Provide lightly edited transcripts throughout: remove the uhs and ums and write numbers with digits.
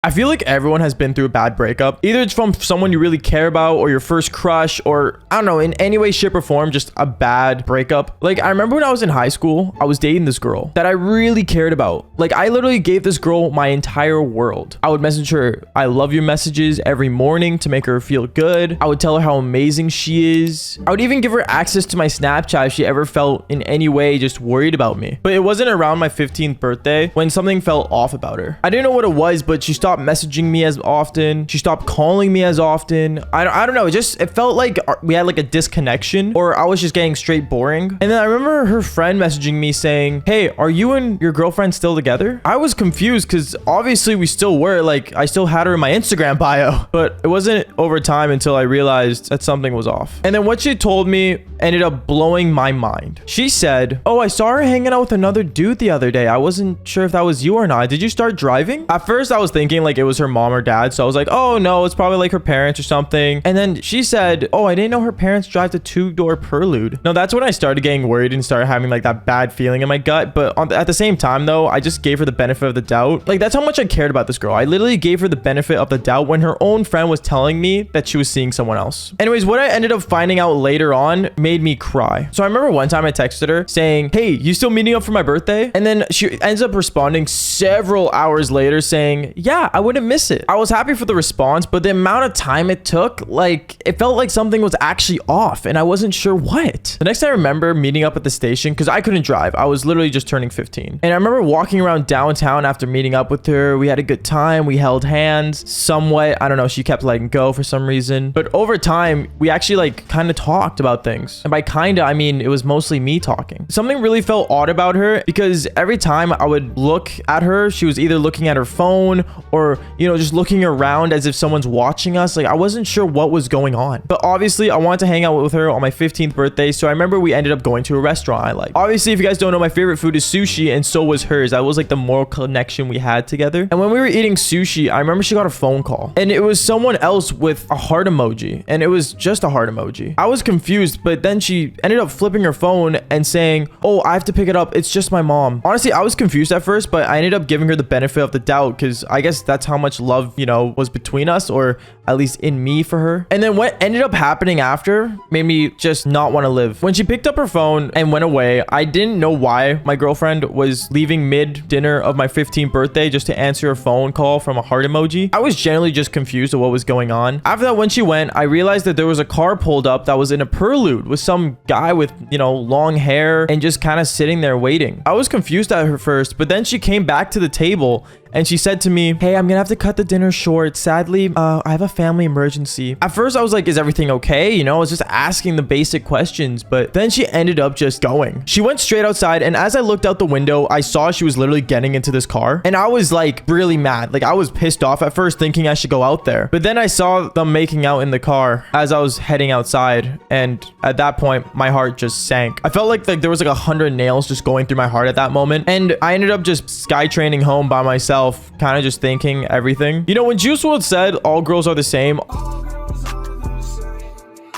I feel like everyone has been through a bad breakup. Either it's from someone you really care about or your first crush or I don't know, in any way, shape or form, just a bad breakup. Like I remember when I was in high school, I was dating this girl that I really cared about. Like I literally gave this girl my entire world. I would message her I love you messages every morning to make her feel good. I would tell her how amazing she is. I would even give her access to my Snapchat if she ever felt in any way just worried about me. But it wasn't around my 15th birthday when something felt off about her. I didn't know what it was, but she stopped messaging me as often. She stopped calling me as often. I don't know. It felt like we had like a disconnection or I was just getting straight boring. And then I remember her friend messaging me saying, hey, are you and your girlfriend still together? I was confused because obviously we still were. Like I still had her in my Instagram bio, but it wasn't over time until I realized that something was off. And then what she told me ended up blowing my mind. She said, oh, I saw her hanging out with another dude the other day. I wasn't sure if that was you or not. Did you start driving? At first I was thinking like it was her mom or dad. So I was like, oh no, it's probably like her parents or something. And then she said, oh, I didn't know her parents drive the two-door Prelude. No, that's when I started getting worried and started having like that bad feeling in my gut. But at the same time though, I just gave her the benefit of the doubt. Like that's how much I cared about this girl. I literally gave her the benefit of the doubt when her own friend was telling me that she was seeing someone else. Anyways, what I ended up finding out later on made me cry. So I remember one time I texted her saying, hey, you still meeting up for my birthday? And then she ends up responding several hours later saying, yeah, I wouldn't miss it. I was happy for the response, but the amount of time it took, like it felt like something was actually off and I wasn't sure what. The next I remember meeting up at the station because I couldn't drive. I was literally just turning 15. And I remember walking around downtown after meeting up with her. We had a good time. We held hands somewhat. I don't know. She kept letting go for some reason. But over time, we actually like kind of talked about things. And by kind of, I mean, it was mostly me talking. Something really felt odd about her because every time I would look at her, she was either looking at her phone or, you know, just looking around as if someone's watching us. Like I wasn't sure what was going on. But obviously I wanted to hang out with her on my 15th birthday. So I remember we ended up going to a restaurant I like. Obviously, if you guys don't know, my favorite food is sushi and so was hers. That was like the moral connection we had together. And when we were eating sushi, I remember she got a phone call and it was someone else with a heart emoji and it was just a heart emoji. I was confused, but then she ended up flipping her phone and saying, oh, I have to pick it up. It's just my mom. Honestly, I was confused at first, but I ended up giving her the benefit of the doubt because I guess that's how much love, you know, was between us or at least in me for her. And then what ended up happening after made me just not want to live. When she picked up her phone and went away, I didn't know why my girlfriend was leaving mid dinner of my 15th birthday just to answer a phone call from a heart emoji. I was generally just confused of what was going on. After that, when she went, I realized that there was a car pulled up that was in a Prelude with some guy with, you know, long hair and just kind of sitting there waiting. I was confused at her first, but then she came back to the table and she said to me, hey, I'm gonna have to cut the dinner short. Sadly, I have a family emergency. At first, I was like, is everything okay? You know, I was just asking the basic questions, but then she ended up just going. She went straight outside, and as I looked out the window, I saw she was literally getting into this car, and I was like really mad. Like I was pissed off at first thinking I should go out there, but then I saw them making out in the car as I was heading outside, and at that point, my heart just sank. I felt like there was like 100 nails just going through my heart at that moment, and I ended up just skytraining home by myself, kind of just thinking everything. You know, when Juice WRLD said all girls are the same,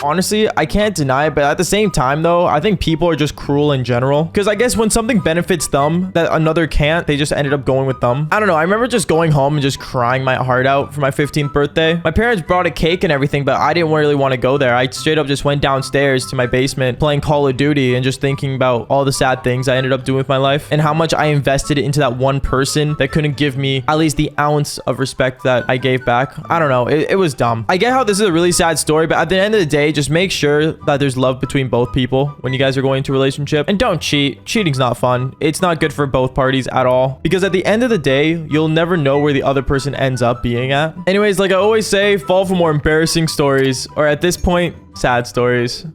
honestly, I can't deny it, but at the same time though, I think people are just cruel in general because I guess when something benefits them that another can't, they just ended up going with them. I don't know. I remember just going home and just crying my heart out for my 15th birthday. My parents brought a cake and everything, but I didn't really want to go there. I straight up just went downstairs to my basement playing Call of Duty and just thinking about all the sad things I ended up doing with my life and how much I invested into that one person that couldn't give me at least the ounce of respect that I gave back. I don't know. It was dumb. I get how this is a really sad story, but at the end of the day, just make sure that there's love between both people when you guys are going into a relationship, and don't cheat. Cheating's not fun. It's not good for both parties at all because at the end of the day, you'll never know where the other person ends up being at. Anyways, like I always say, fall for more embarrassing stories or at this point, sad stories.